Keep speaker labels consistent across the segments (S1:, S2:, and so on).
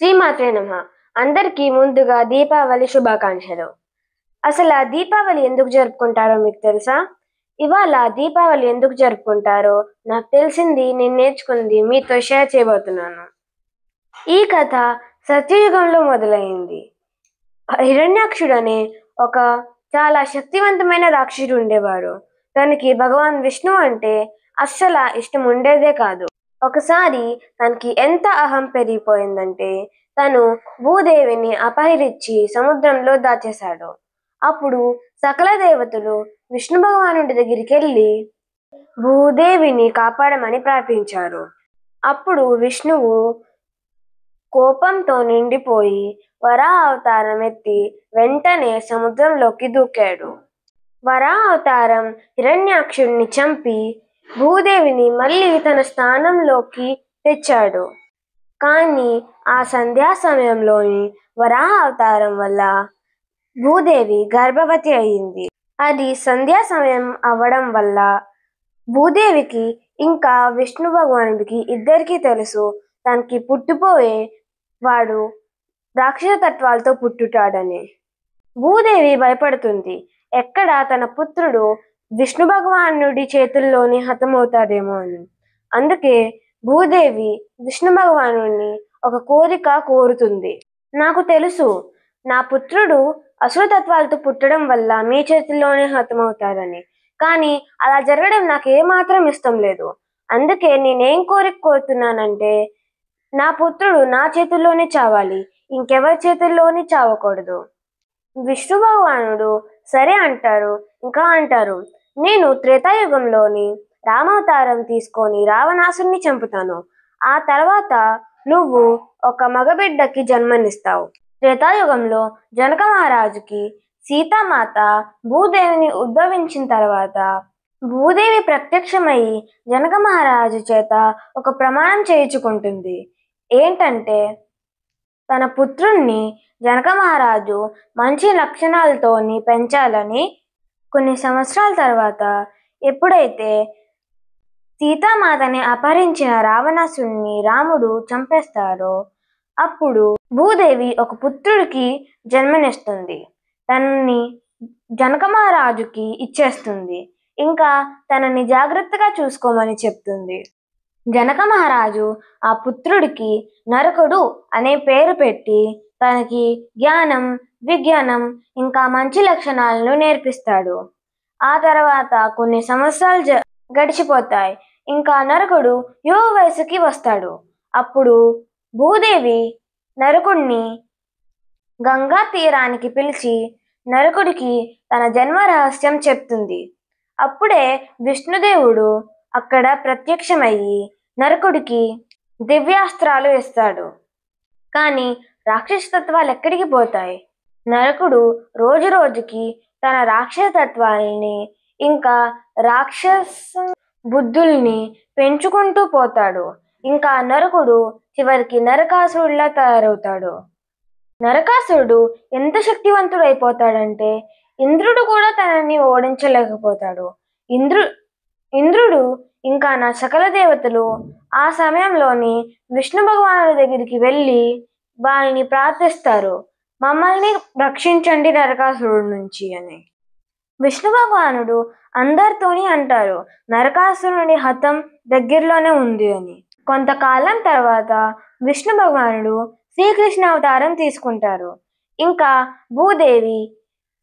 S1: శ్రీమాత్రే నమః. అందరికీ ముందుగా దీపావళి శుభాకాంక్షలు. అసలు ఆ దీపావళి ఎందుకు జరుపుకుంటారో మీకు తెలుసా? ఇవాళ దీపావళి ఎందుకు జరుపుకుంటారో నాకు తెలిసింది, నేను నేర్చుకుంది మీతో షేర్ చేయబోతున్నాను. ఈ కథ సత్యయుగంలో మొదలైంది. హిరణ్యాక్షుడు అనే ఒక చాలా శక్తివంతమైన రాక్షసుడు ఉండేవాడు. తనకి భగవాన్ విష్ణు అంటే అస్సలు ఇష్టం ఉండేదే కాదు. ఒకసారి తనకి ఎంత అహం పెరిగిపోయిందంటే తను భూదేవిని అపహరించి సముద్రంలో దాచేశాడు. అప్పుడు సకల దేవతలు విష్ణు భగవానుడి దగ్గరికి వెళ్ళి భూదేవిని కాపాడమని ప్రార్థించారు. అప్పుడు విష్ణువు కోపంతో నిండిపోయి వరాహ అవతారం ఎత్తి వెంటనే సముద్రంలోకి దూకాడు. వరాహ అవతారం హిరణ్యాక్షుడిని చంపి భూదేవిని మళ్ళీ తన స్థానంలోకి తెచ్చాడు. కానీ ఆ సంధ్యా సమయంలోని వరాహ అవతారం వల్ల భూదేవి గర్భవతి అయింది. అది సంధ్యా సమయం అవ్వడం వల్ల భూదేవికి ఇంకా విష్ణు భగవానుడికి ఇద్దరికీ తెలుసు తనకి పుట్టిపోయే వాడు రాక్షస తత్వాలతో పుట్టుటాడని. భూదేవి భయపడుతుంది, ఎక్కడ తన పుత్రుడు విష్ణు భగవానుడి చేతుల్లోని హతమవుతాడేమో అని. అందుకే భూదేవి విష్ణు భగవానుడిని ఒక కోరిక కోరుతుంది. నాకు తెలుసు నా పుత్రుడు అసురతత్వాలతో పుట్టడం వల్ల మీ చేతుల్లోనే హతమవుతాడని, కానీ అలా జరగడం నాకు ఏమాత్రం ఇష్టం లేదు. అందుకే నేనేం కోరిక కోరుతున్నానంటే నా పుత్రుడు నా చేతుల్లోనే చావాలి, ఇంకెవరి చేతుల్లోనే చావకూడదు. విష్ణు భగవానుడు సరే అంటారు. ఇంకా అంటారు, నేను త్రేతాయుగంలోని రామావతారం తీసుకొని రావణాసుని చంపుతాను. ఆ తర్వాత నువ్వు ఒక మగబిడ్డకి జన్మనిస్తావు. త్రేతాయుగంలో జనక మహారాజుకి సీతామాత భూదేవిని ఉద్భవించిన తర్వాత భూదేవి ప్రత్యక్షమయ్యి జనక మహారాజు చేత ఒక ప్రమాణం చేయించుకుంటుంది. ఏంటంటే తన పుత్రుణ్ణి జనక మహారాజు మంచి లక్షణాలతోని పెంచాలని. కొన్ని సంవత్సరాల తర్వాత ఎప్పుడైతే సీతామాతని అపహరించిన రావణాసుని రాముడు చంపేస్తారో అప్పుడు భూదేవి ఒక పుత్రుడికి జన్మనిస్తుంది. తనని జనక మహారాజుకి ఇచ్చేస్తుంది. ఇంకా తనని జాగ్రత్తగా చూసుకోమని చెప్తుంది. జనక మహారాజు ఆ పుత్రుడికి నరకుడు అనే పేరు పెట్టి తనకి జ్ఞానం, విజ్ఞానం ఇంకా మంచి లక్షణాలను నేర్పిస్తాడు. ఆ తర్వాత కొన్ని సంవత్సరాలు గడిచిపోతాయి. ఇంకా నరకుడు యువ వయసుకి వస్తాడు. అప్పుడు భూదేవి నరకుడిని గంగా తీరానికి పిలిచి నరకుడికి తన జన్మ రహస్యం చెప్తుంది. అప్పుడే విష్ణుదేవుడు అక్కడ ప్రత్యక్షమయ్యి నరకుడికి దివ్యాస్త్రాలు ఇస్తాడు. కానీ రాక్షసతత్వాలు ఎక్కడికి పోతాయి? నరకుడు రోజు రోజుకి తన రాక్షసతత్వాల్ని ఇంకా రాక్షస బుద్ధుల్ని పెంచుకుంటూ పోతాడు. ఇంకా నరకుడు చివరికి నరకాసురుడిలా తయారవుతాడు. నరకాసురుడు ఎంత శక్తివంతుడు అయిపోతాడంటే ఇంద్రుడు కూడా తనని ఓడించలేకపోతాడు. ఇంద్రుడు ఇంకా నా సకల దేవతలు ఆ సమయంలోని విష్ణు భగవానుడి దగ్గరికి వెళ్ళి వాళ్ళని ప్రార్థిస్తారు, మమ్మల్ని రక్షించండి నరకాసురుడి నుంచి అని. విష్ణు భగవానుడు అందరితోని అంటారు నరకాసురుడి హతం దగ్గరలోనే ఉంది అని. కొంతకాలం తర్వాత విష్ణు భగవానుడు శ్రీకృష్ణ అవతారం తీసుకుంటారు. ఇంకా భూదేవి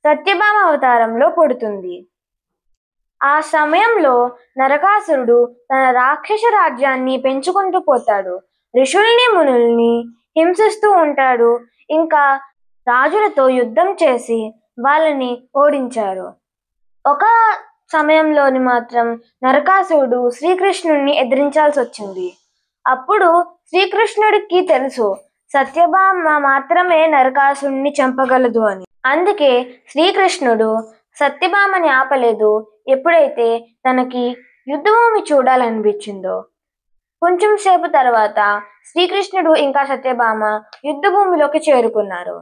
S1: సత్యభామ అవతారంలో పుడుతుంది. ఆ సమయంలో నరకాసురుడు తన రాక్షస రాజ్యాన్ని పెంచుకుంటూ పోతాడు. ఋషుల్ని మునుల్ని హింసిస్తూ ఉంటాడు. ఇంకా రాజులతో యుద్ధం చేసి వాళ్ళని ఓడించారు. ఒక సమయంలోని మాత్రం నరకాసురుడు శ్రీకృష్ణుడిని ఎదిరించాల్సి వచ్చింది. అప్పుడు శ్రీకృష్ణుడికి తెలుసు సత్యభామ మాత్రమే నరకాసురుడిని చంపగలదు అని. అందుకే శ్రీకృష్ణుడు సత్యభామని ఆపలేదు. ఎప్పుడైతే తనకి యుద్ధభూమి చూడాలనిపించిందో కొంచెం సేపు తర్వాత శ్రీకృష్ణుడు ఇంకా సత్యభామ యుద్ధభూమిలోకి చేరుకున్నారు.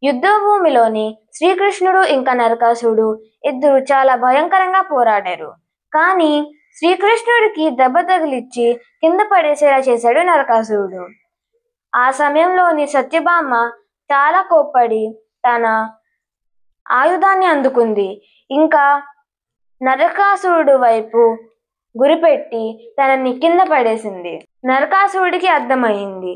S1: యుద్ధభూమిలోని శ్రీకృష్ణుడు ఇంకా నరకాసురుడు ఇద్దరు చాలా భయంకరంగా పోరాడారు. కానీ శ్రీకృష్ణుడికి దెబ్బ తగిలిచ్చి కింద పడేసేలా చేశాడు నరకాసురుడు. ఆ సమయంలోని సత్యభామ చాలా కోప్పడి తన ఆయుధాన్ని అందుకుంది. ఇంకా నరకాసురుడు వైపు గురిపెట్టి తనని కింద పడేసింది. నరకాసురుడికి అర్థమైంది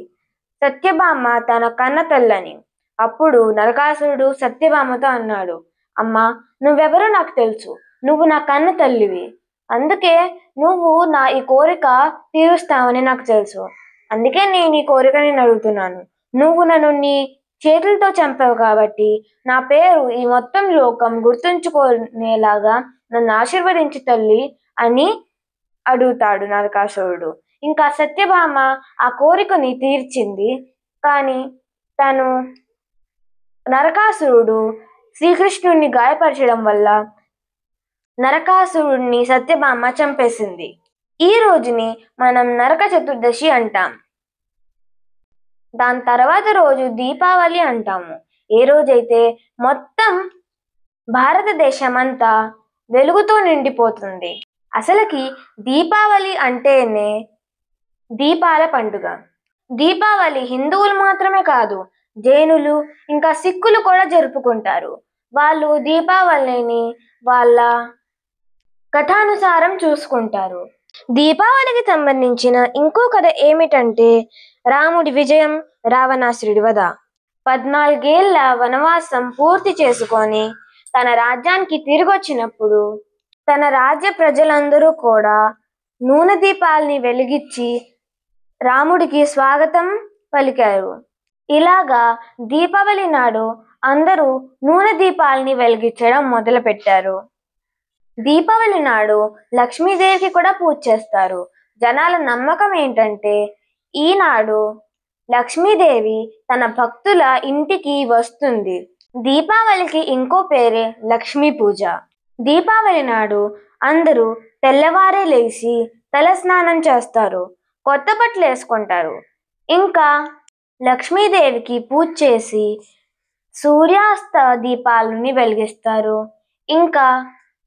S1: సత్యభామ తన కన్న తల్లని. అప్పుడు నరకాసురుడు సత్యభామతో అన్నాడు, అమ్మా, నువ్వెవరో నాకు తెలుసు. నువ్వు నా కన్న తల్లివి. అందుకే నువ్వు నా ఈ కోరిక తీరుస్తావని నాకు తెలుసు. అందుకే నేను ఈ కోరికని అడుగుతున్నాను. నువ్వు నన్ను నీ చేతులతో చంపావు కాబట్టి నా పేరు ఈ మొత్తం లోకం గుర్తుంచుకునేలాగా నన్ను ఆశీర్వదించు తల్లి అని అడుగుతాడు నరకాసురుడు. ఇంకా సత్యభామ ఆ కోరికని తీర్చింది. కానీ నరకాసురుడు శ్రీకృష్ణుడిని గాయపరచడం వల్ల నరకాసురుడిని సత్యభామ చంపేసింది. ఈ రోజుని మనం నరక చతుర్దశి అంటాం. దాని తర్వాత రోజు దీపావళి అంటాము. ఏ రోజైతే మొత్తం భారతదేశం అంతా వెలుగుతో నిండిపోతుంది. అసలుకి దీపావళి అంటేనే దీపాల పండుగ. దీపావళి హిందువులు మాత్రమే కాదు, జైనులు ఇంకా సిక్కులు కూడా జరుపుకుంటారు. వాళ్ళు దీపావళిని వాళ్ళ కథానుసారం చూసుకుంటారు. దీపావళికి సంబంధించిన ఇంకో కథ ఏమిటంటే రాముడి విజయం, రావణాసురుడి వధ. 14 ఏళ్ల వనవాసం పూర్తి చేసుకొని తన రాజ్యానికి తిరిగొచ్చినప్పుడు తన రాజ్య ప్రజలందరూ కూడా నూనె దీపాల్ని వెలిగించి రాముడికి స్వాగతం పలికారు. ఇలాగా దీపావళి నాడు అందరూ నూనె దీపాల్ని వెలిగించడం మొదలుపెట్టారు. దీపావళి నాడు లక్ష్మీదేవికి కూడా పూజ చేస్తారు. జనాల నమ్మకం ఏంటంటే ఈనాడు లక్ష్మీదేవి తన భక్తుల ఇంటికి వస్తుంది. దీపావళికి ఇంకో పేరే లక్ష్మీ పూజ. దీపావళి నాడు అందరూ తెల్లవారే లేచి తల స్నానం చేస్తారు, కొత్త బట్టలు వేసుకుంటారు. ఇంకా లక్ష్మీదేవికి పూజ చేసి సూర్యాస్త దీపాలని వెలిగిస్తారు. ఇంకా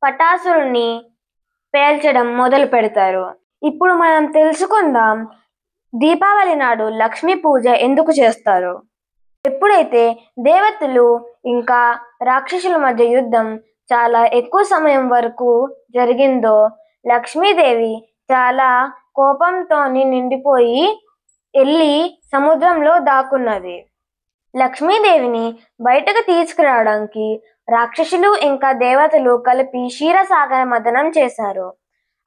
S1: పటాసుల్ని పేల్చడం మొదలు పెడతారు. ఇప్పుడు మనం తెలుసుకుందాం దీపావళి నాడు లక్ష్మీ పూజ ఎందుకు చేస్తారు. ఎప్పుడైతే దేవతలు ఇంకా రాక్షసుల మధ్య యుద్ధం చాలా ఎక్కువ సమయం వరకు జరిగిందో లక్ష్మీదేవి చాలా కోపంతో నిండిపోయి వెళ్ళి సముద్రంలో దాక్కున్నది. లక్ష్మీదేవిని బయటకు తీసుకురావడానికి రాక్షసులు ఇంకా దేవతలు కలిపి క్షీరసాగర మథనం చేశారు.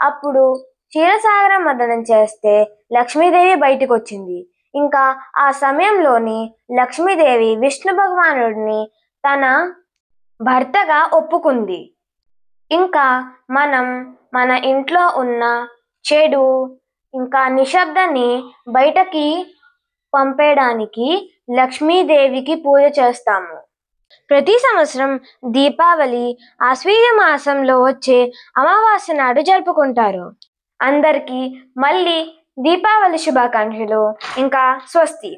S1: అప్పుడు క్షీరసాగర మథనం చేస్తే లక్ష్మీదేవి బయటకు వచ్చింది. ఇంకా ఆ సమయంలోని లక్ష్మీదేవి విష్ణు భగవానుడిని తన భర్తగా ఒప్పుకుంది. ఇంకా మనం మన ఇంట్లో ఉన్న చెడు ఇంకా నిశ్శబ్దాన్ని బయటకి పంపేయడానికి లక్ష్మీదేవికి పూజ చేస్తాము. ప్రతి సంవత్సరం దీపావళి ఆశ్వీజ మాసంలో వచ్చే అమావాస్య నాడు జరుపుకుంటారు. అందరికీ మళ్ళీ దీపావళి శుభాకాంక్షలు. ఇంకా స్వస్తి.